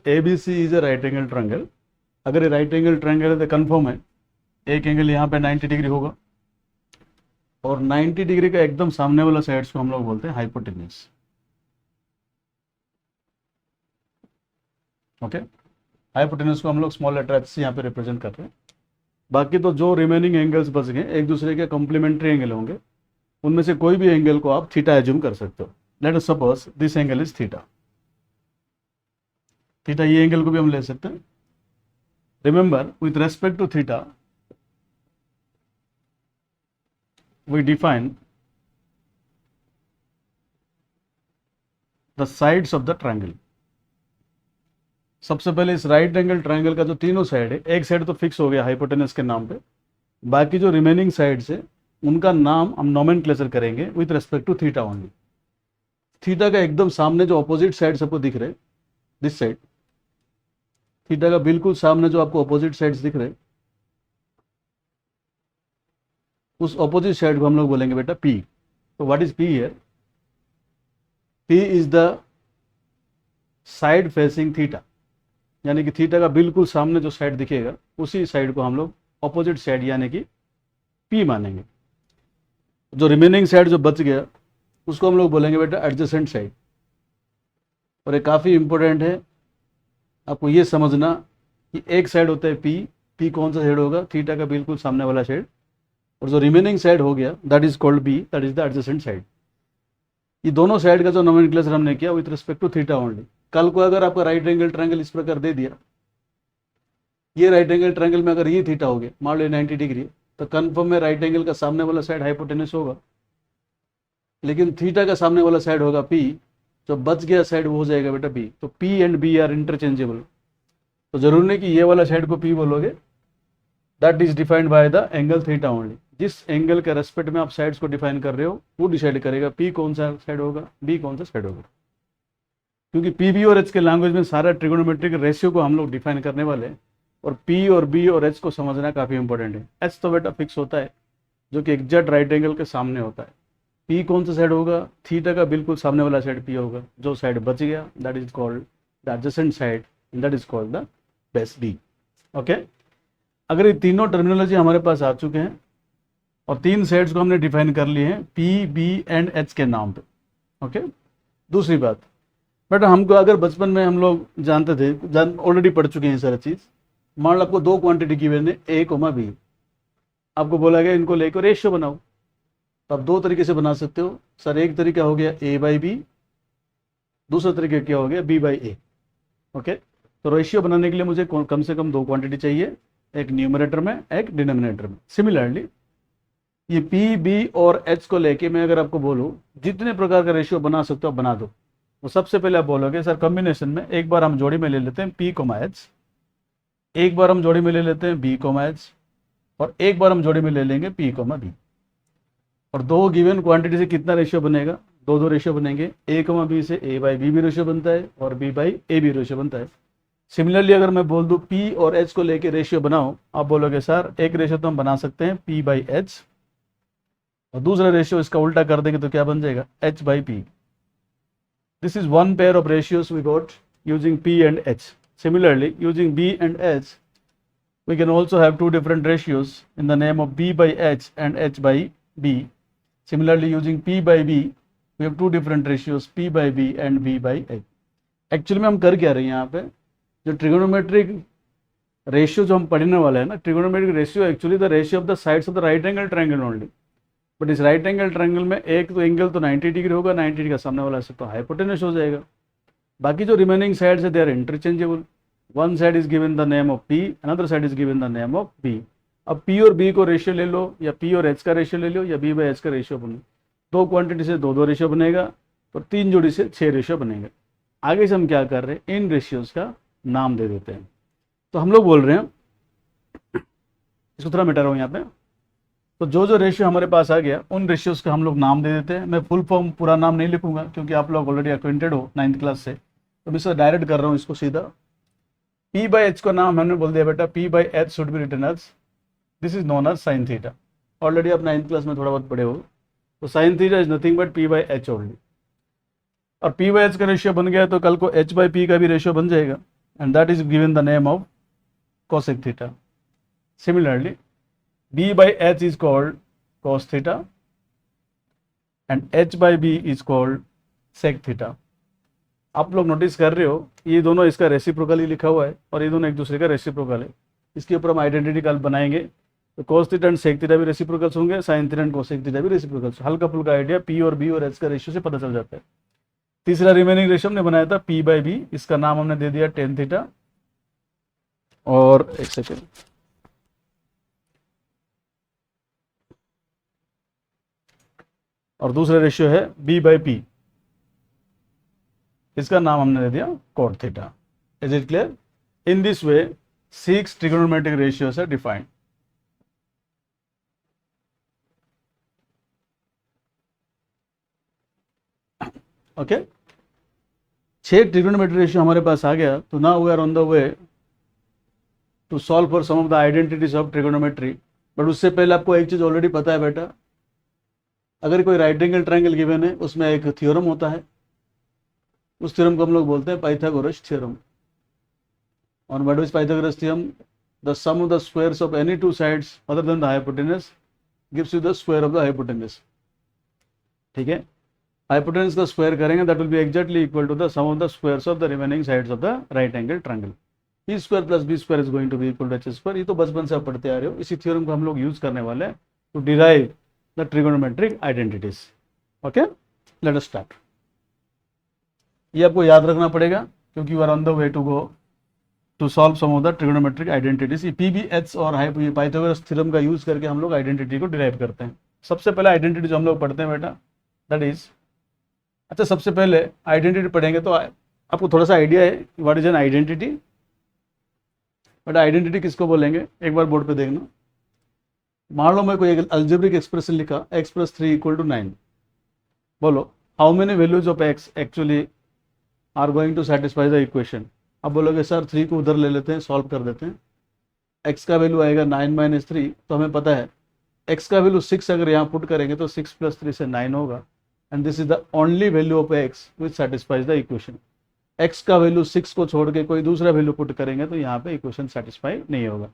A B C is a right angle triangle. अगर ये right angle triangle है तो कन्फर्म है एक एंगल यहाँ पे 90 डिग्री होगा और 90 डिग्री का एकदम सामने वाला साइड्स को हम लोग बोलते हैं हाइपोटेन्यूज। ओके, हाइपोटेन्यूज को हम लोग स्मॉल लेटर एच से यहाँ पे रिप्रेजेंट कर रहे हैं। बाकी तो जो रिमेनिंग एंगल्स बच गए एक दूसरे के कॉम्प्लीमेंट्री एंगल होंगे, उनमें से कोई भी एंगल को आप थीटा एज्यूम कर सकते हो। Let us suppose this angle is theta. Theta ये एंगल को भी हम ले सकते हैं। Remember with respect to theta we define the sides of the triangle. सबसे पहले इस राइट एंगल ट्रायंगल का जो तीनों साइड है, एक साइड तो फिक्स हो गया हाइपोटेनस के नाम पे, बाकी जो रिमेनिंग साइड्स है उनका नाम हम नोमेनक्लेचर करेंगे with respect to theta only. Theta का एकदम सामने जो अपोजिट साइड सबको दिख रहे, दिस साइड, थीटा का बिल्कुल सामने जो आपको अपोजिट साइड्स दिख रहे, उस अपोजिट साइड को हम लोग बोलेंगे बेटा पी। तो what is P here? P is the side facing theta, यानी कि थीटा का बिल्कुल सामने जो साइड दिखेगा उसी साइड को हम लोग अपोजिट साइड यानी कि पी मानेंगे। जो रिमेनिंग साइड जो बच गया उसको हम लोग बोलेंगे बेटा एडजेसेंट साइड। और ये काफ़ी इंपॉर्टेंट है आपको ये समझना कि एक साइड होता है पी, पी कौन सा साइड होगा? थीटा का बिल्कुल सामने वाला साइड। और जो रिमेनिंग साइड हो गया that is called B, that is the adjacent side. ये दोनों साइड का जो नोमेनक्लेचर हमने किया with respect to theta only. कल को अगर आपका राइट एंगल ट्रायंगल इस प्रकार दे दिया, ये राइट एंगल ट्रायंगल में अगर ये थीटा हो गया, मान लो 90 डिग्री, तो कन्फर्म में राइट एंगल का सामने वाला साइड हाइपोटेनस होगा, लेकिन थीटा का सामने वाला साइड होगा पी, जो बच गया साइड वो हो जाएगा बेटा बी। तो P and B are interchangeable. तो जरूरी नहीं कि ये वाला साइड को पी बोलोगे, that is defined by the angle theta only. जिस एंगल के रेस्पेक्ट में आप साइड्स को डिफाइन कर रहे हो वो डिसाइड करेगा पी कौन सा साइड होगा, बी कौन सा साइड होगा। क्योंकि पी बी और एच के लैंग्वेज में सारा ट्रिगोनोमेट्रिक रेशियो को हम लोग डिफाइन करने वाले हैं, और पी और बी और एच को समझना काफ़ी इंपॉर्टेंट है। एच तो बेटा फिक्स होता है जो कि एग्जैक्ट राइट एंगल के सामने होता है। पी कौन सा साइड होगा? थीटा का बिल्कुल सामने वाला साइड पी होगा। जो साइड बच गया that is called the adjacent side, that is called the base B. Okay, अगर ये तीनों टर्मिनोलॉजी हमारे पास आ चुके हैं और तीन साइड्स को हमने डिफाइन कर लिए हैं पी बी एंड एच के नाम पे। ओके, दूसरी बात बेटा, हमको अगर बचपन में हम लोग जानते थे, ऑलरेडी पढ़ चुके हैं सारा चीज़। मान लो आपको दो क्वांटिटी गिवन है ए कोमा बी, आपको बोला गया इनको लेकर रेशियो बनाओ, तो आप दो तरीके से बना सकते हो। सर एक तरीका हो गया ए बाई बी, दूसरा तरीका क्या हो गया बी बाई ए। ओके, तो रेशियो बनाने के लिए मुझे कम से कम दो क्वांटिटी चाहिए, एक न्यूमरेटर में एक डिनोमिनेटर में। सिमिलरली ये पी बी और एच को लेके मैं अगर आपको बोलूँ जितने प्रकार का रेशियो बना सकते हो बना दो, तो सबसे पहले आप बोलोगे सर कॉम्बिनेशन में एक बार हम जोड़ी में ले लेते हैं पी कोमा एच, एक बार हम जोड़ी में ले लेते हैं बी कोमा एच, और एक बार हम जोड़ी में ले लेंगे पी कोमा बी। और दो गिवन क्वांटिटी से कितना रेशियो बनेगा? दो दो रेशियो बनेंगे। ए कोमा बी से ए बाई बी भी रेशियो बनता है और बी बाई ए भी रेशियो बनता है। सिमिलरली अगर मैं बोल दूँ पी और एच को लेके रेशियो बनाओ, आप बोलोगे सर एक रेशियो तो हम बना सकते हैं पी बाई एच, और दूसरा रेशियो इसका उल्टा कर देंगे तो क्या बन जाएगा? H by P. This is one pair of ratios we got using P and H. Similarly, using B and H, we can also have two different ratios in the name of B by H and H by B. Similarly, using P by B, we have two different ratios P by B and B by H. Actually में हम कर क्या रहे हैं यहाँ पे? जो trigonometric ratio जो हम पढ़ने वाले हैं ना, trigonometric ratio actually the ratio of the sides of the right angle triangle only. But इस राइट एंगल ट्रायंगल में एक तो एंगल तो 90 डिग्री होगा, 90 डिग्री का सामने वाला तो हाइपोटेनस हो जाएगा। बाकी जो रिमेनिंग साइड्स है they are interchangeable. One side is given the name of P, another side is given the name of B. अब पी और बी को रेशियो ले लो, या पी और एच का रेशियो ले लो, या बी बाई एच का रेशियो बनो। दो क्वांटिटी से दो दो रेशियो बनेगा, और तीन जोड़ी से 6 रेशियो बनेगा। आगे से हम क्या कर रहे हैं, इन रेशियोज का नाम दे देते हैं। तो हम लोग बोल रहे हैं, इसको थोड़ा मिटा रहा हूँ यहाँ पे। तो जो जो रेशियो हमारे पास आ गया उन रेशियोज का हम लोग नाम दे देते हैं। मैं फुल फॉर्म पूरा नाम नहीं लिखूंगा क्योंकि आप लोग ऑलरेडी अक्वेंटेड हो 9th क्लास से, तो मैं इसको डायरेक्ट कर रहा हूँ इसको सीधा। पी बाई एच का नाम हमने बोल दिया बेटा P by H should be written as, this is known as sine theta. Already आप 9th क्लास में थोड़ा बहुत पढ़े हो, तो sine theta is nothing but P by H only. और पी बाई एच का रेशियो बन गया तो कल को एच बाई पी का भी रेशियो बन जाएगा। and that is given the name of cosec theta. Similarly, b by h is called cos theta and h by b is called sec theta. आप लोग नोटिस कर रहे हो ये दोनों इसका रेसिप्रोकल ही लिखा हुआ है और ये दोनों एक दूसरे का रेसिप्रोकल है. इसके ऊपर हम आइडेंटिटी कल बनाएंगे. तो cos theta and sec theta भी रेसिप्रोकल्स होंगे, sin theta and cosec theta भी रेसिप्रोकल्स. हल्का फुल्का आइडिया p और b और h का रेशियो से पता चल जाता है. तीसरा रिमेनिंग रेशियो हमने बनाया था p बाई b, इसका नाम हमने दे दिया tan थीटा. और एक सेकेंड, और दूसरा रेशियो है b बाई p, इसका नाम हमने दे दिया cot theta. Is it clear? In this way 6 trigonometric ratios are defined. Okay, 6 trigonometric ratio हमारे पास आ गया. तो now we are on the way to solve for some of the identities of trigonometry. But उससे पहले आपको एक चीज ऑलरेडी पता है बेटा, अगर कोई राइट एंगल ट्रायंगल गिवन है उसमें एक थ्योरम होता है. उस थ्योरम को हम लोग बोलते हैं पाइथागोरस थ्योरम. और what is Pythagoras theorem? The sum of the squares of any two sides other than the hypotenuse gives you the square of the hypotenuse. ठीक है, हाइपोटेनस का स्क्वायर करेंगे that will be exactly equal to the sum of the squares of the remaining sides of the right angle triangle. E square plus B square is going to be equal to H square. ये तो बचपन से आप पढ़ते आ रहे हो. इसी theorem को हम लोग यूज करने वाले हैं to derive the trigonometric identities. Okay, let us start. ये आपको याद रखना पड़ेगा क्योंकि you are on the way to go to solve some of the trigonometric identities. ये पी बी एच और पाइथागोरस थ्योरम का यूज करके हम लोग आइडेंटिटी को डिराइव करते हैं. सबसे पहले आइडेंटिटी जो हम लोग पढ़ते हैं बेटा दैट इज, अच्छा सबसे पहले आइडेंटिटी पढ़ेंगे तो आपको थोड़ा सा आइडिया है what is an identity. But identity किसको बोलेंगे एक बार बोर्ड पे देखना. मान लो मैं कोई एक अलजेब्रिक एक्सप्रेशन लिखा x प्लस 3 इक्वल टू 9. बोलो how many values of x actually are going to satisfy the equation. अब बोलोगे सर 3 को उधर ले लेते हैं, सॉल्व कर देते हैं. x का वैल्यू आएगा 9 माइनस 3, तो हमें पता है x का वैल्यू 6 अगर यहाँ पुट करेंगे तो 6 प्लस 3 से 9 होगा. And this is the only value of x which satisfies the equation. x का वैल्यू 6 को छोड़ के कोई दूसरा वैल्यू पुट करेंगे तो यहाँ पे इक्वेशन सेटिस्फाई नहीं होगा.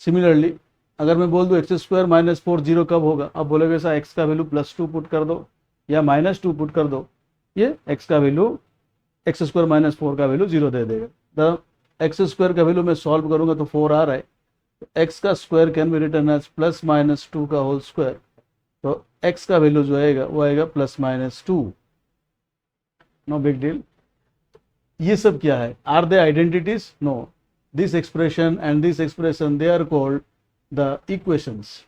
सिमिलरली अगर मैं बोल दूँ एक्स स्क्वायर माइनस 4 जीरो कब होगा, अब बोलोगे सर x का वैल्यू प्लस 2 पुट कर दो या माइनस 2 पुट कर दो, ये x का वैल्यू एक्स स्क्वायर माइनस 4 का वैल्यू 0 दे देगा. द एक्स स्क्वायर का वैल्यू मैं सॉल्व करूंगा तो 4 आ रहा है. एक्स का square can be written as plus minus 2 का होल स्क्वायर. तो एक्स का वैल्यू जो आएगा वो आएगा plus minus 2. No big deal. ये सब क्या है? Are they identities? No. This expression and this expression they are called the equations.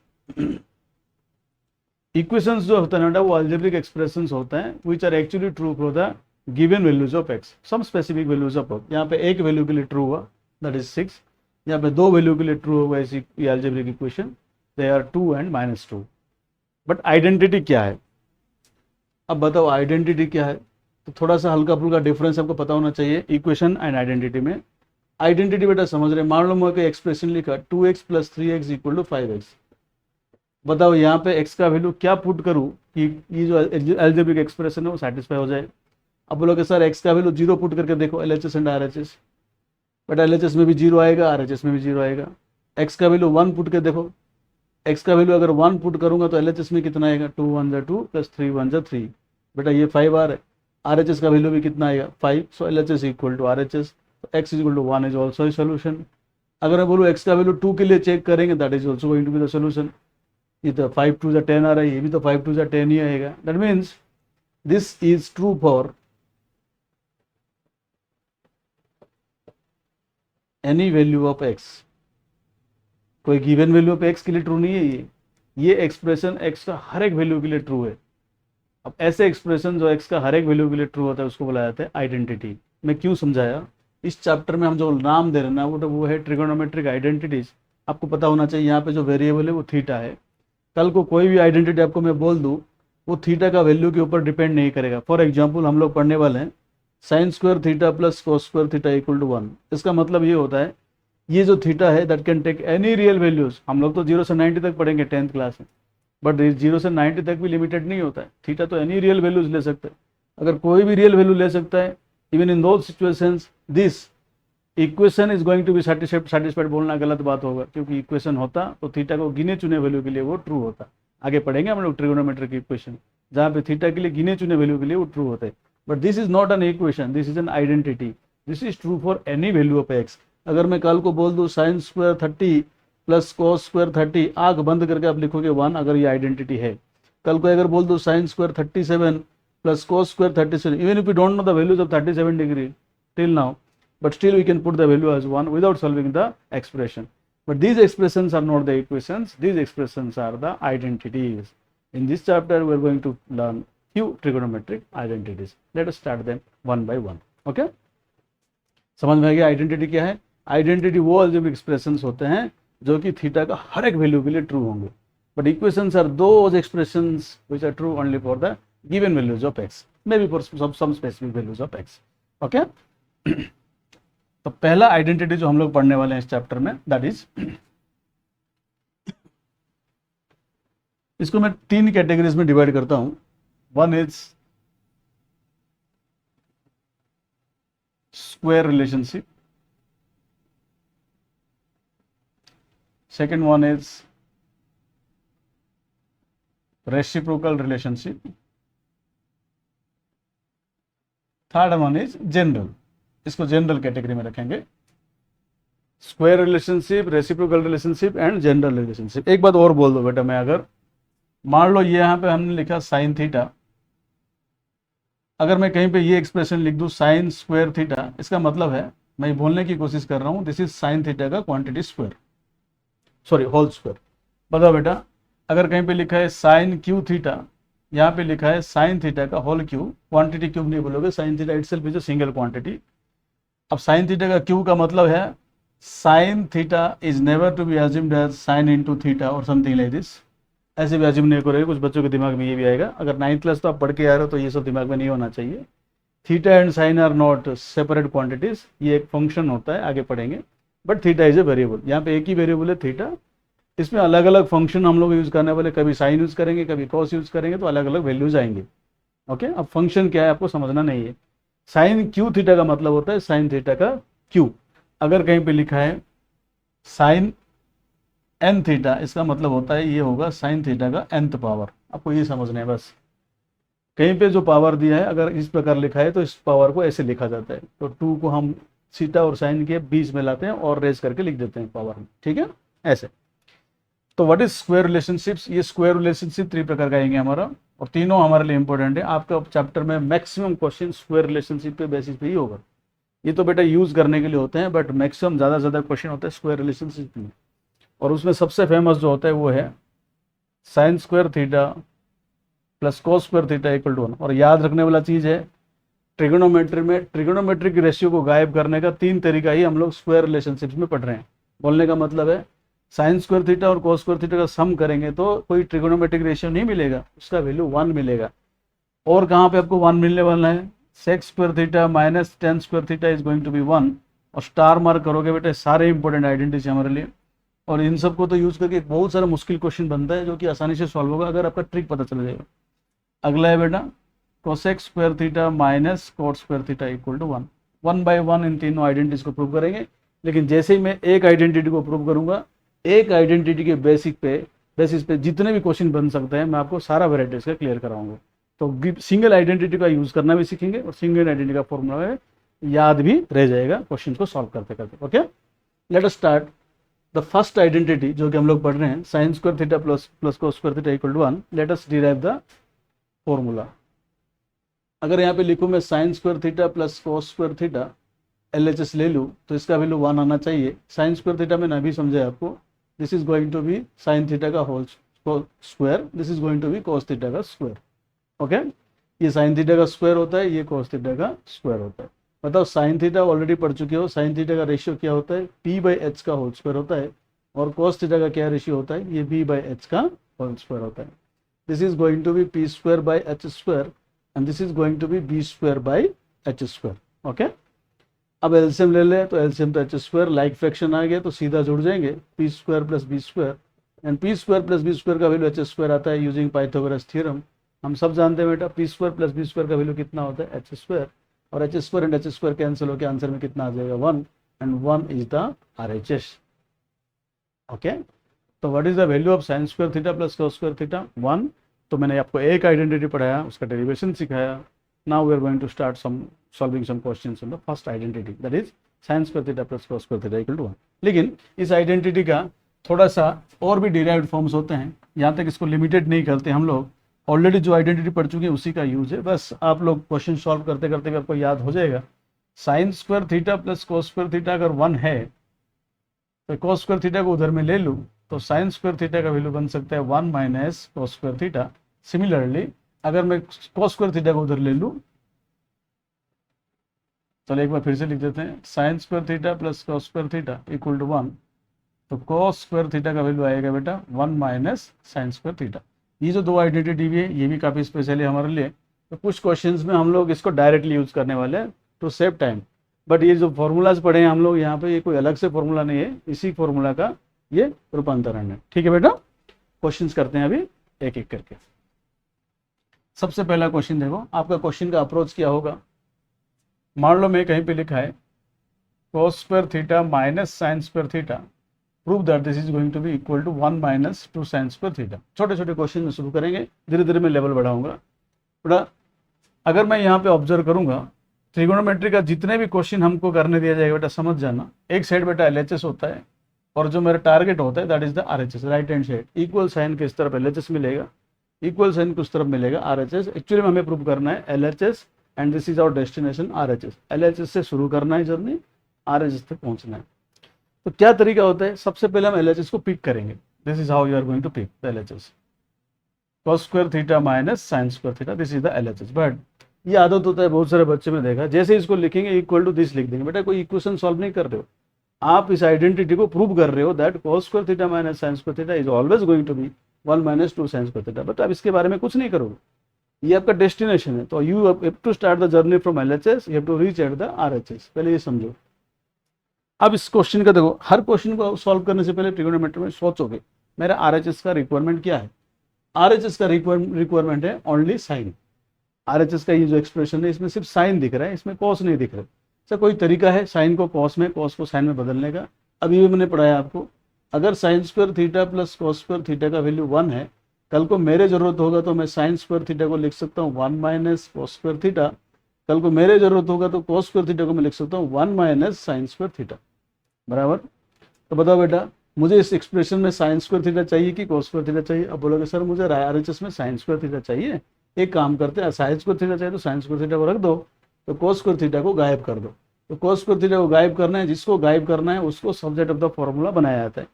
Equations जो होता है ना वो अलजेब्रिक एक्सप्रेशंस होते हैं which are actually true for the given values of x, some specific values of x. यहाँ पे एक वैल्यू के लिए ट्रू हुआ दैट इज 6, यहाँ पे 2 वैल्यू के लिए ट्रू होगा इसी algebraic equation, they are 2 and minus 2. But identity क्या है? अब बताओ आइडेंटिटी क्या है. तो थोड़ा सा हल्का फुल्का डिफरेंस आपको पता होना चाहिए इक्वेशन एंड आइडेंटिटी में. आइडेंटिटी बेटा समझ रहे, मान लो मैं कोई एक्सप्रेशन लिखा 2x plus 3x equal to 5x. बताओ यहाँ पे x का वैल्यू क्या पुट करूँ कि ये जो अलजेब्रिक एक्सप्रेशन है वो सेटिस्फाई हो जाए. अब बोलोगे सर x का वैल्यू 0 पुट करके देखो LHS and RHS. But LHS में भी 0 आएगा, RHS में भी 0 आएगा. x का वैल्यू 1 पुट के देखो, x का वैल्यू अगर 1 पुट करूंगा तो LHS में कितना आएगा 2 1 जा 2 प्लस 3 1 जा 3. बेटा ये 5 आ रहा है. RHS का वैल्यू भी कितना आएगा 5. So LHS equal to RHS. x equal to 1 is also a solution. अगर मैं बोलूँ x का वैल्यू 2 के लिए चेक करेंगे that is also going to be the solution. ये तो 5 2 जा 10 आ रहा है, ये भी तो 5 2 जा 10 ही आएगा. That means this is true for any value of x. कोई गिवन वैल्यू ऑफ x के लिए ट्रू नहीं है ये एक्सप्रेशन x का हर एक वैल्यू के लिए ट्रू है. अब ऐसे एक्सप्रेशन जो x का हर एक वैल्यू के लिए ट्रू होता है उसको बोला जाता है आइडेंटिटी. मैं क्यों समझाया, इस चैप्टर में हम जो नाम दे रहे हैं ना वो है ट्रिगोनोमेट्रिक आइडेंटिटीज. आपको पता होना चाहिए यहाँ पे जो वेरिएबल है वो थीटा है. कल को कोई भी आइडेंटिटी आपको मैं बोल दूँ वो थीटा का वैल्यू के ऊपर डिपेंड नहीं करेगा. फॉर एग्जाम्पल हम लोग पढ़ने वाले हैं sine square theta plus cos square theta equal to 1. इसका मतलब ये होता है ये जो थीटा है that can take any real values. हम लोग तो 0 से 90 तक पढ़ेंगे 10th क्लास में, बट 0 से 90 तक भी लिमिटेड नहीं होता है. थीटा तो एनी रियल वैल्यूज ले सकता है. अगर कोई भी रियल वैल्यू ले सकता है, even in those situations this equation is going to be satisfied बोलना गलत बात होगा, क्योंकि इक्वेशन होता तो थीटा को गिने चुने वैल्यू के लिए वो ट्रू होता। आगे पढ़ेंगे हम लोग ट्रिगोनोमेट्री की इक्वेशन, जहाँ पे थीटा के लिए गिने चुने वैल्यू के लिए वो ट्रू होते हैं। But this is not an equation, this is an identity, this is true for any value of x. अगर मैं कल को बोल दूँ sine square 30 plus cos square 30, आंख बंद करके आप लिखोगे 1, अगर ये आइडेंटिटी है। कल को अगर बोल दो sine square 37 plus cos square 37, even if you don't know the values of 37 degree till now, but still we can put the value as 1 without solving the expression. But these expressions are not the equations, these expressions are the identities. In this chapter we are going to learn few trigonometric identities. Let us start them one by one. Okay, समझ में आ गया identity क्या है? Identity वो algebraic expressions होते हैं जो कि थीटा का हर एक वैल्यू के लिए ट्रू होंगे। But equations are those expressions which are true only for the given values of x, may be for some specific values of x. Okay, तो पहला आइडेंटिटी जो हम लोग पढ़ने वाले हैं इस चैप्टर में, दैट इज, इसको मैं 3 कैटेगरीज में डिवाइड करता हूं. One is square relationship, second one is reciprocal relationship, third one is general. इसको जनरल कैटेगरी में रखेंगे. Square relationship, reciprocal relationship and general relationship. एक बात और बोल दो बेटा, मैं अगर मान लो ये यहाँ पे हमने लिखा साइन थीटा, अगर मैं कहीं पे ये एक्सप्रेशन लिख दूं साइन स्क्वायर थीटा, इसका मतलब है मैं बोलने की कोशिश कर रहा हूँ दिस इज साइन थीटा का quantity square, sorry whole square. बताओ बेटा, अगर कहीं पे लिखा है साइन क्यू थीटा, यहाँ पे लिखा है साइन थीटा का होल क्यू, क्वांटिटी क्यूब नहीं बोलोगे, sine theta itself is a single quantity. अब साइन थीटा का क्यू का मतलब है sine theta is never to be assumed as sine into theta और समथिंग लाइक दिस. ऐसे भी अज्यूम नहीं करोगे, कुछ बच्चों के दिमाग में ये भी आएगा. अगर 9th क्लास तो आप पढ़ के आ रहे हो तो ये सब दिमाग में नहीं होना चाहिए. Theta and sine are not separate quantities, ये एक फंक्शन होता है, आगे पढ़ेंगे. But theta is a variable, यहाँ पे एक ही वेरिएबल है थीटा, इसमें अलग अलग फंक्शन हम लोग यूज करने वाले, कभी साइन यूज करेंगे, कभी कॉस यूज करेंगे, तो अलग अलग वैल्यूज आएंगे. ओके, अब फंक्शन क्या है आपको समझना नहीं है. साइन क्यू थीटा का मतलब होता है साइन थीटा का क्यू. अगर कहीं पे लिखा है साइन एन थीटा, इसका मतलब होता है ये होगा साइन थीटा का nth पावर. आपको ये समझना है बस. कहीं पे जो पावर दिया है अगर इस प्रकार लिखा है तो इस पावर को ऐसे लिखा जाता है. तो 2 को हम थीटा और साइन के बीच में लाते हैं और रेज करके लिख देते हैं पावर में. ठीक है, ऐसे. तो व्हाट इज स्क्वायर रिलेशनशिप्स? ये स्क्वायर रिलेशनशिप 3 प्रकार का आएंगे हमारा, और तीनों हमारे लिए इंपॉर्टेंट है. आपका चैप्टर में मैक्सिमम क्वेश्चन स्क्वायर रिलेशनशिप के बेसिस पे ही होगा. ये तो बेटा यूज करने के लिए होते हैं, बट मैक्सिमम ज़्यादा से ज़्यादा क्वेश्चन होता है स्क्वायर रिलेशनशिप में. और उसमें सबसे फेमस जो होता है वो है sine square theta plus cos square theta equal to 1. और याद रखने वाला चीज़ है, ट्रिगोनोमेट्री में ट्रिगोनोमेट्रिक रेशियो को गायब करने का 3 तरीका ही हम लोग स्क्वायर रिलेशनशिप्स में पढ़ रहे हैं. बोलने का मतलब है साइन स्क्वायर थीटा और कॉस स्क्वायर थीटा का सम करेंगे तो कोई ट्रिगोनोमेट्रिक रेशियो नहीं मिलेगा, उसका वैल्यू 1 मिलेगा. और कहाँ पे आपको 1 मिलने वाला है? Sec square theta minus tan square theta is going to be 1. और स्टार मार्क करोगे बेटे, सारे इंपॉर्टेंट आइडेंटिटीज हमारे लिए. और इन सबको तो यूज करके बहुत सारा मुश्किल क्वेश्चन बनता है जो कि आसानी से सॉल्व होगा अगर आपका ट्रिक पता चल जाएगा. अगला है बेटा cosec square theta minus cot square theta equal to 1. 1 by 1 इन तीनों आइडेंटिटीज को प्रूव करेंगे. लेकिन जैसे ही मैं एक आइडेंटिटी को प्रूव करूंगा, एक आइडेंटिटी के बेसिस पे जितने भी क्वेश्चन बन सकते हैं मैं आपको सारा वेराइटीज का क्लियर कराऊंगा. तो सिंगल आइडेंटिटी का यूज करना भी सीखेंगे और सिंगल आइडेंटिटी का फॉर्मूला याद भी रह जाएगा क्वेश्चन को सॉल्व करते करते. Okay, let us start the first identity जो कि हम लोग पढ़ रहे हैं, sine square theta plus cos square theta equal to 1. Let us derive the formula. अगर यहाँ पे लिखूँ मैं sine square theta plus cos square theta LHS ले लूँ तो इसका वैल्यू 1 आना चाहिए. साइन स्क्वायर थीटा में ना भी समझे आपको, this is going to be sine theta का whole square, this is going to be cos theta का स्क्वायर. ओके, ये साइन थीटा का स्क्वायर होता है, ये कॉस थीटा का स्क्वायर होता है. बताओ साइन थीटा ऑलरेडी पढ़ चुके हो, साइन थीटा का रेशियो क्या होता है? P/H का होल स्क्वायर होता है. और कॉस थीटा का क्या रेशियो होता है? ये B/H का होल स्क्वायर होता है. This is going to be P square by H square and this is going to be B square by H square. Okay, अब एलसीएम ले ले तो एलसीएम तो H स्क्वायर, लाइक फ्रैक्शन आ गया तो सीधा जुड़ जाएंगे P square plus B square. And P square plus B square का वैल्यू H स्क्वायर आता है यूजिंग पाइथागोरस थ्योरम. हम सब जानते हैं बेटा P square plus B square का वैल्यू कितना होता है? H square. और H square and H square cancel होकर आंसर में कितना आ जाएगा? 1. And 1 is the RHS. ओके, तो what is the value of sine square theta plus cos square theta? 1. तो मैंने आपको एक आइडेंटिटी पढ़ाया, उसका डेरिवेशन सिखाया. Now we are going to start solving some questions on the first identity, that is sine square theta plus cos square theta equal to 1. लेकिन इस identity का थोड़ा सा और भी डिराइव्ड फॉर्म्स होते हैं, यहाँ तक इसको लिमिटेड नहीं करते हम लोग. ऑलरेडी जो आइडेंटिटी पढ़ चुके हैं उसी का यूज है, बस आप लोग क्वेश्चन सॉल्व करते करते भी आपको याद हो जाएगा. Sign square theta plus cos square theta अगर 1 है तो कॉस स्क्वायर थीटा को उधर में ले लूँ तो साइन स्क्वायर थीटा का वैल्यू बन सकता है 1 minus cos square theta. Similarly अगर मैं कॉस स्क्वायर थीटा को उधर ले लूँ, चलो एक बार फिर से लिख देते हैं, sine square theta plus cos square theta equal to 1. तो कॉस स्क्वायर थीटा का वैल्यू आएगा बेटा 1 माइनस साइन स्क्वायर थीटा. ये जो दो आइडेंटिटी भी है ये भी काफ़ी स्पेशल है हमारे लिए. तो कुछ क्वेश्चंस में हम लोग इसको डायरेक्टली यूज़ करने वाले हैं टू सेव टाइम. बट ये जो फॉर्मूलाज पढ़े हैं हम लोग यहाँ पे, ये कोई अलग से फॉर्मूला नहीं है, इसी फॉर्मूला का ये रूपांतरण है. ठीक है बेटा, क्वेश्चंस करते हैं अभी एक एक करके. सबसे पहला क्वेश्चन देखो, आपका क्वेश्चन का अप्रोच क्या होगा. मान लो मैं कहीं पे लिखा है cos square theta minus sine square theta, prove that this is going to be equal to 1 minus 2 sine square theta. छोटे छोटे क्वेश्चन में शुरू करेंगे, धीरे धीरे मैं लेवल बढ़ाऊंगा. बेटा अगर मैं यहाँ पे ऑब्जर्व करूंगा, ट्रिगोनोमेट्री का जितने भी क्वेश्चन हमको करने दिया जाएगा बेटा समझ जाना, एक साइड बेटा LHS होता है और जो मेरा टारगेट होता है that is the RHS, right hand side. Equal sign किस तरफ LHS मिलेगा, इक्वल साइन किस तरफ मिलेगा RHS. एक्चुअली में हमें प्रूव करना है LHS and this is our destination RHS. LHS से शुरू करना है जर्नी, RHS तक पहुंचना है. तो क्या तरीका होता है, सबसे पहले हम LHS को पिक करेंगे. This is how you are going to pick the LHS. Cos square theta minus sine square theta, this is the LHS. But ये आदत होता है बहुत सारे बच्चे में देखा, जैसे इसको लिखेंगे इक्वल टू दिस लिख देंगे. बेटा कोई इक्वेशन सॉल्व नहीं कर रहे हो आप, इस आइडेंटिटी को प्रूव कर रहे हो that cos square theta minus sine square theta is always going to be 1 minus 2 sine square theta. But आप इसके बारे में कुछ नहीं करोगे, ये आपका डेस्टिनेशन है. तो you have to start the journey from LHS, you have to reach at the RHS. पहले ये समझो. अब इस क्वेश्चन का देखो, हर क्वेश्चन को सॉल्व करने से पहले ट्रिगोनोमेट्री में सोचोगे मेरा RHS का रिक्वायरमेंट क्या है. RHS का रिक्वायरमेंट है ओनली साइन. RHS का ये जो एक्सप्रेशन है इसमें सिर्फ साइन दिख रहा है, इसमें कॉस नहीं दिख रहा है. सर कोई तरीका है साइन को कॉस में, कॉस को साइन में बदलने का? अभी भी मैंने पढ़ाया आपको, अगर sign square theta plus cos square theta का वैल्यू 1 है, कल को मेरे जरूरत होगा तो मैं साइन स्क्वायर थीटा को लिख सकता हूँ 1 माइनस कॉस स्क्वायर थीटा. कल को मेरे जरूरत होगा तो कॉस स्क्वायर थीटा को मैं लिख सकता हूँ 1 माइनस साइन स्क्वायर थीटा. बराबर. तो बताओ बेटा मुझे इस एक्सप्रेशन में साइन स्क्वायर थीटा चाहिए कि कॉस स्क्वायर थीटा चाहिए? अब बोलोगे सर मुझे RHS में साइन स्क्वायर थीटा चाहिए. एक काम करते हैं, साइन स्क्वायर थीटा चाहिए तो साइन स्क्वायर थीटा को रख दो, तो कॉस स्क्वायर थीटा को गायब कर दो. तो कॉस स्क्वायर थीटा को गायब करना है, जिसको गायब करना है उसको सब्जेक्ट ऑफ द फॉर्मूला बनाया जाता है.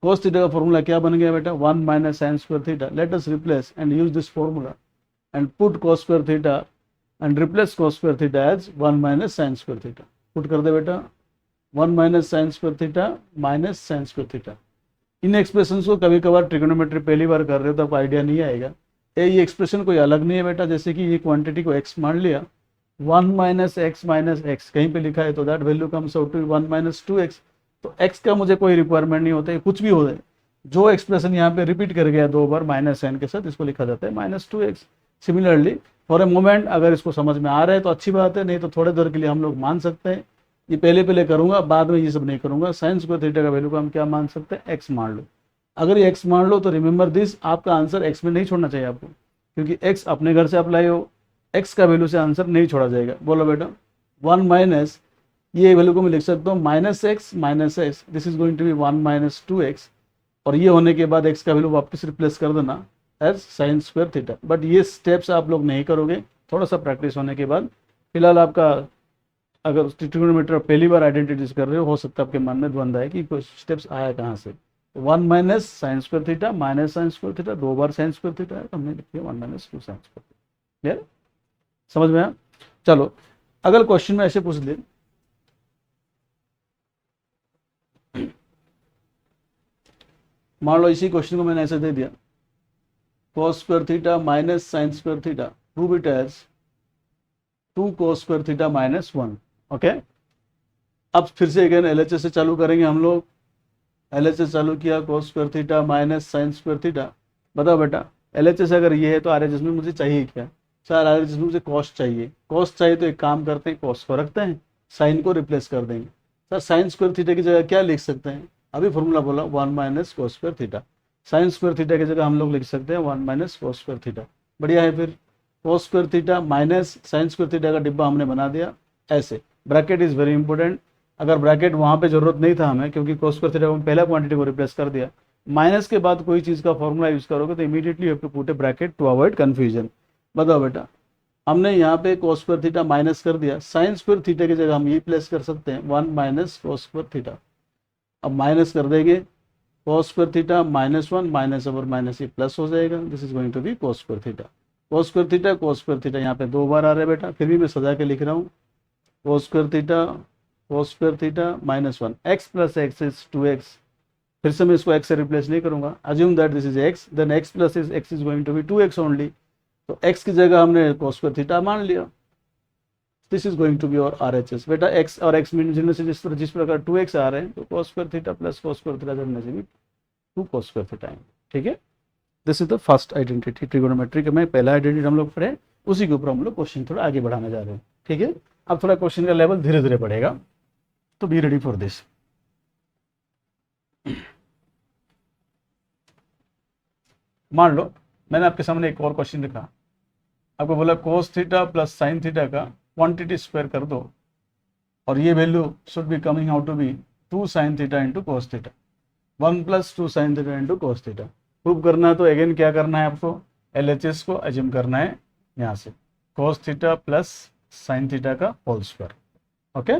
कॉस थीटा का फॉर्मूला क्या बन गया बेटा 1 minus sine square theta. Let us replace and use this formula and put cos square theta and replace cos square theta as 1 minus sine square theta. Put कर दे बेटा 1 minus sine square theta minus sine square theta. इन expression को कभी कभार trigonometry पहली बार कर रहे हो तो आपको आइडिया नहीं आएगा. ये एक्सप्रेशन कोई अलग नहीं है बेटा, जैसे कि ये क्वांटिटी को x मान लिया, 1 माइनस एक्स माइनस एक्स कहीं पे लिखा है तो that value comes out to 1 minus 2x. तो x का मुझे कोई रिक्वायरमेंट नहीं होता है, कुछ भी हो जाए. जो एक्सप्रेशन यहाँ पे रिपीट कर गया 2 बार माइनस साइन के साथ, इसको लिखा जाता है minus 2x. Similarly for a moment अगर इसको समझ में आ रहा है तो अच्छी बात है, नहीं तो थोड़े देर के लिए हम लोग मान सकते हैं. ये पहले करूंगा, बाद में ये सब नहीं करूंगा. साइन स्क्वायर थीटा का वैल्यू को हम क्या मान सकते हैं, x मान लो. अगर ये x मान लो तो रिमेंबर दिस, आपका आंसर x में नहीं छोड़ना चाहिए आपको, क्योंकि x अपने घर से अप्लाई हो, x का वैल्यू से आंसर नहीं छोड़ा जाएगा. बोलो बेटा 1 माइनस ये वैल्यू को मैं लिख सकता हूँ minus x, this is going to be 1 minus 2x. और ये होने के बाद x का वैल्यू वापस रिप्लेस कर देना as sine square theta. But ये स्टेप्स आप लोग नहीं करोगे, थोड़ा सा प्रैक्टिस होने के बाद. फिलहाल आपका अगर ट्रिगोनोमेट्री पहली बार आइडेंटिटीज कर रहे हो सकता है आपके मन में द्वंद्व है कि कोई स्टेप्स आया कहाँ से. 1 minus sine square theta minus sine square theta, 2 बार साइन स्क्वायर थीटा है तो हमने लिखी है 1 minus 2 sine square theta. Clear, समझ में आया? चलो अगर क्वेश्चन में ऐसे पूछ ले, मान लो इसी क्वेश्चन को मैंने ऐसे दे दिया cos square theta minus sine square theta, prove it as 2 cos square theta minus 1. Okay, अब फिर से अगेन LHS से चालू करेंगे हम लोग. LHS चालू किया, cos square theta minus sine square theta. बताओ बेटा LHS अगर ये है तो RHS में मुझे चाहिए क्या? सर RHS में मुझे कॉस चाहिए. कॉस चाहिए तो एक काम करते हैं, कॉस को रखते हैं, साइन को रिप्लेस कर देंगे. सर साइन स्क्वायर थीटा की जगह क्या लिख सकते हैं, अभी फॉर्मूला बोला 1 minus cos square theta, sign square theta की जगह हम लोग लिख सकते हैं 1 माइनस कोस स्क्वायर थीटा। बढ़िया है, फिर कोस square theta minus sine square theta का डिब्बा हमने बना दिया ऐसे। ब्रैकेट इज वेरी इंपॉर्टेंट, अगर ब्रैकेट वहाँ पे जरूरत नहीं था हमें, क्योंकि कोस स्क्वायर थीटा को पहला क्वांटिटी को रिप्लेस कर दिया। माइनस के बाद कोई चीज़ का फॉर्मूला यूज करोगे तो immediately you have to put a bracket to avoid confusion. बताओ बेटा, हमने यहाँ पे कोस स्क्वायर थीटा माइनस कर दिया, साइन स्क्वायर थीटा की जगह हम ये प्लेस कर सकते हैं 1 माइनस कोस स्क्वायर थीटा। अब माइनस कर देंगे, cos square theta -1 minus over minus ये प्लस हो जाएगा, this is going to be cos square theta. Cos square theta cos square theta यहाँ पे 2 बार आ रहा है बेटा, फिर भी मैं सजा के लिख रहा हूँ। कोस square theta -1 x plus x is 2x, फिर से मैं इसको x से रिप्लेस नहीं करूंगा, assume that this is x, then x plus x is going to be 2x only, तो x की जगह हमने कोस स्क्वायर थीटा मान लिया, this is going to be और RHS। बेटा x और x जिनमें से जिस प्रकार 2x आ रहे हैं, तो cos square theta plus cos square theta जनने से भी 2 कोस स्क्वायर थीटा है। ठीक है, this is the first identity trigonometry का, मैं पहला आइडेंटिटी हम लोग पढ़े, उसी के ऊपर हम लोग क्वेश्चन थोड़ा आगे बढ़ाने जा रहे हैं। ठीक है, अब थोड़ा क्वेश्चन का लेवल धीरे धीरे बढ़ेगा, तो बी रेडी फॉर दिस। मान लो मैंने आपके सामने एक और क्वेश्चन लिखा, आपको बोला cos theta plus sine theta का क्वांटिटी स्क्वायर कर दो, और ये value should be coming out to be 2 sine theta into cos theta, 1 plus 2 sine theta into cos theta. Prove करना है तो अगेन क्या करना है आपको, LHS को एज्यूम करना है यहाँ से, कोस थीटा प्लस साइन थीटा का होल स्क्वायर। ओके,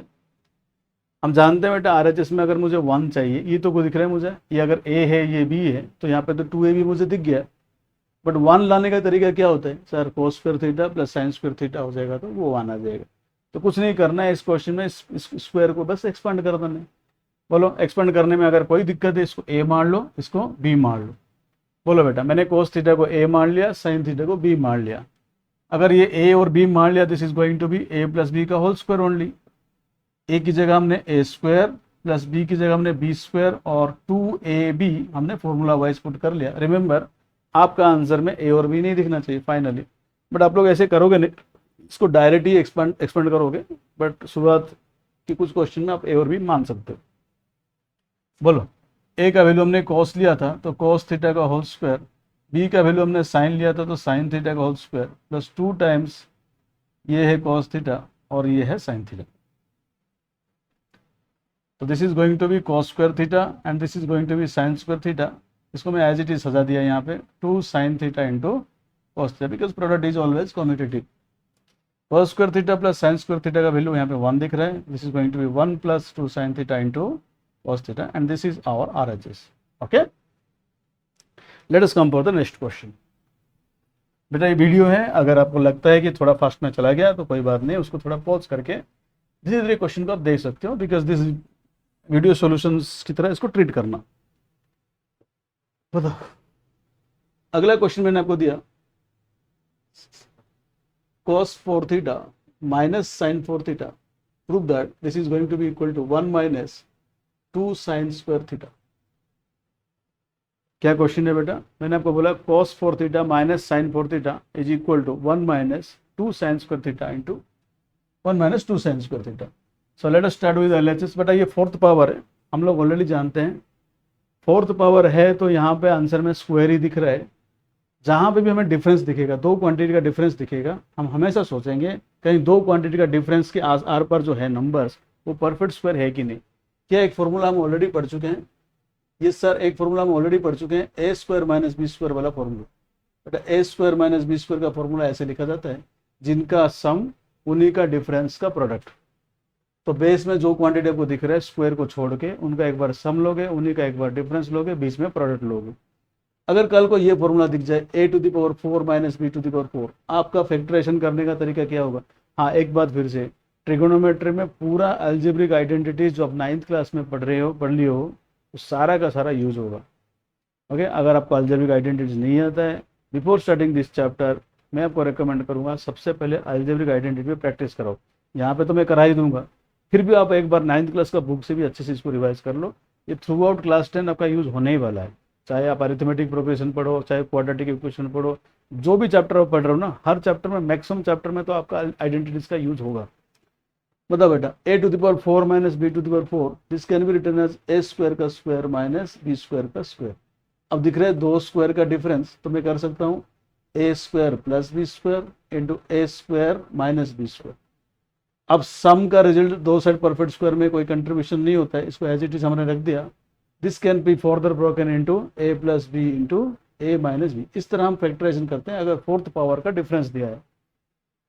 हम जानते हैं बेटा RHS में अगर मुझे 1 चाहिए, ये तो को दिख रहा है मुझे, ये अगर A है ये B है, तो यहाँ पे तो 2AB मुझे दिख गया, बट 1 लाने का तरीका क्या होता है सर, कोस square theta plus sine square theta हो जाएगा, तो वो 1 आ जाएगा। तो कुछ नहीं करना है इस क्वेश्चन में, इस स्क्वायर को बस एक्सपांड कर देना है। बोलो एक्सपांड करने में अगर कोई दिक्कत है, इसको A मान लो, इसको B मान लो। बोलो बेटा, मैंने कोस थीटा को A मान लिया, साइन थीटा को B मान लिया, अगर ये A और B मान लिया, this is going to be A plus B का होल स्क्वायर ओनली। A की जगह हमने A स्क्वायर प्लस B की जगह हमने B स्क्वायर और 2AB हमने फॉर्मूला वाइज पुट कर लिया। रिमेंबर, आपका आंसर में A और B नहीं दिखना चाहिए फाइनली, बट आप लोग ऐसे करोगे नहीं, इसको डायरेक्ट ही एक्सपेंड करोगे, बट शुरुआत की कुछ क्वेश्चन में आप A और B मान सकते हो। बोलो, A का वैल्यू हमने कॉस लिया था, तो कॉस थीटा का होल स्क्वायर, B का वैल्यू हमने साइन लिया था, तो साइन थीटा का होल स्क्वायर प्लस 2 टाइम्स ये है कॉस थीटा और ये है साइन थीटा, तो this is going to be cos square theta and this is going to be sine square theta. इसको मैं एज इट इज सजा दिया यहाँ पे 2 sine theta into cos theta, because product is always commutative. Cos square theta plus sine square theta का value यहाँ पे 1 दिख रहा है, this is going to be 1 plus 2 sine theta into cos theta and this is our RHS। Okay, let us come for the next question. बेटा ये video है, अगर आपको लगता है कि थोड़ा फास्ट में चला गया तो कोई बात नहीं, उसको थोड़ा पॉज करके धीरे धीरे क्वेश्चन को आप देख सकते हो, बिकॉज दिस वीडियो सॉल्यूशंस की तरह इसको ट्रीट करना। बताओ, अगला क्वेश्चन मैंने आपको दिया, cos 4 theta minus sine 4 theta, prove that this is going to be equal to 1 minus 2 sine square theta. क्या क्वेश्चन है बेटा, मैंने आपको बोला cos 4 theta minus sine 4 theta is equal to 1 minus 2 sine square theta into 1 minus 2 sine square theta. So let us start with LHS। बेटा ये 4th power है, हम लोग ऑलरेडी जानते हैं 4th पावर है, तो यहाँ पे आंसर में स्क्वायर ही दिख रहा है। जहाँ पे भी हमें डिफरेंस दिखेगा, 2 क्वांटिटी का डिफरेंस दिखेगा, हम हमेशा सोचेंगे कहीं 2 क्वांटिटी का डिफरेंस के आर पर जो है नंबर्स, वो परफेक्ट स्क्वायर है कि नहीं। क्या एक फॉर्मूला हम ऑलरेडी पढ़ चुके हैं, ये सर एक फॉर्मूला हम ऑलरेडी पढ़ चुके हैं, ए स्क्वायर माइनस बी स्क्वायर वाला फॉर्मूला। बेटा ए स्क्वायर माइनस बी स्क्वायर का फॉर्मूला ऐसे लिखा जाता है, जिनका सम उन्हीं का डिफरेंस का प्रोडक्ट। तो बेस में जो क्वांटिटी आपको दिख रहा है स्क्वायर को छोड़ के, उनका एक बार सम लोगे, उन्हीं का एक बार डिफरेंस लोगे, बीच में प्रोडक्ट लोगे। अगर कल को ये फॉर्मूला दिख जाए a to the power 4 minus b to the power 4, आपका फैक्टराइजेशन करने का तरीका क्या होगा। हाँ, एक बात फिर से, ट्रिगोनोमेट्री में पूरा अलजेब्रिक आइडेंटिटीज जो आप 9th क्लास में पढ़ ली हो, वो सारा का सारा यूज होगा। ओके, अगर आपको अलजेब्रिक आइडेंटिटीज नहीं आता है, बिफोर स्टार्टिंग दिस चैप्टर मैं आपको रिकमेंड करूंगा सबसे पहले अलजेब्रिक आइडेंटिटी पे प्रैक्टिस करो। यहाँ पे तो मैं करा ही दूंगा, फिर भी आप एक बार 9th क्लास का बुक से भी अच्छे से इसको रिवाइज कर लो। ये थ्रू आउट क्लास 10 आपका यूज होने ही वाला है, चाहे आप अरिथमेटिक प्रोग्रेशन पढ़ो, चाहे क्वाड्रेटिक इक्वेशन पढ़ो, जो भी चैप्टर आप पढ़ रहे हो ना, हर चैप्टर में, मैक्सिमम चैप्टर में तो आपका आइडेंटिटीज का यूज होगा। बताओ बेटा, a to the power 4 minus B to the power 4, this can be written as A square का स्क्वायर माइनस बी स्क्वायर का स्क्वायर। अब दिख रहा है दो स्क्वायर का डिफरेंस, तो मैं कर सकता हूँ a square plus B square into a square minus B square. अब सम का रिजल्ट दो साइड परफेक्ट स्क्वायर में कोई कंट्रीब्यूशन नहीं होता है, इसको एज इट इज हमने रख दिया। This can be further broken into A plus B into A minus B. इस तरह हम फैक्टराइजेशन करते हैं अगर फोर्थ पावर का डिफरेंस दिया है।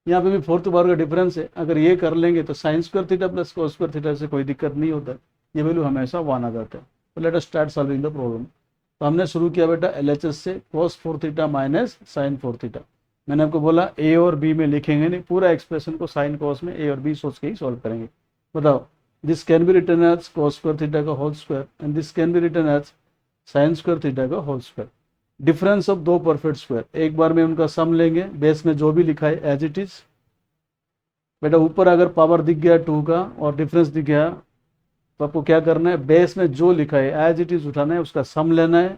यहाँ पे भी फोर्थ पावर का डिफरेंस है, अगर ये कर लेंगे तो sign square theta plus cos square theta से कोई दिक्कत नहीं होता है, ये वैल्यू हमेशा 1 आ जाता है। तो let us start solving the problem. तो हमने शुरू किया बेटा एलएचएस से, cos 4 theta minus sine 4 theta. मैंने आपको बोला ए और बी में लिखेंगे नहीं, पूरा एक्सप्रेशन को साइन कॉस में ए और बी सोच के ही सॉल्व करेंगे। बताओ, this can be written as cos square theta का whole square and this can be written as sine square theta का होल स्क्वायर। डिफरेंस ऑफ दो परफेक्ट स्क्वायर, एक बार में उनका सम लेंगे, बेस में जो भी लिखा है एज इट इज। बेटा ऊपर अगर पावर दिख गया 2 का और डिफरेंस दिख गया तो आपको क्या करना है, बेस में जो लिखा है एज इट इज उठाना है, उसका सम लेना है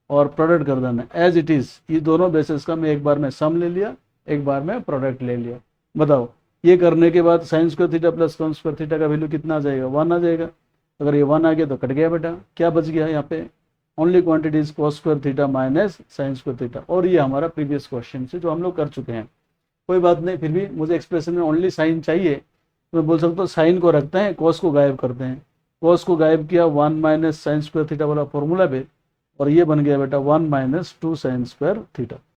और प्रोडक्ट कर देना है एज इट इज। ये दोनों बेसिस का मैं एक बार में सम ले लिया, एक बार में प्रोडक्ट ले लिया। बताओ, ये करने के बाद sign square theta plus cos square theta का वैल्यू कितना आ जाएगा, 1 आ जाएगा। अगर ये 1 आ गया तो कट गया बेटा, क्या बच गया यहाँ पे, only quantity is cos square theta minus sine square theta. और ये हमारा प्रीवियस क्वेश्चन से जो हम लोग कर चुके हैं। कोई बात नहीं, फिर भी मुझे एक्सप्रेशन में ओनली साइन चाहिए, तो मैं बोल सकता हूँ साइन को रखते हैं, कॉस को गायब करते हैं। कॉस को गायब किया 1 माइनस साइन स्क्वायर थीटा वाला फॉर्मूला पे, और ये बन गया बेटा 1 माइनस 2 साइन स्क्वायर थीटा।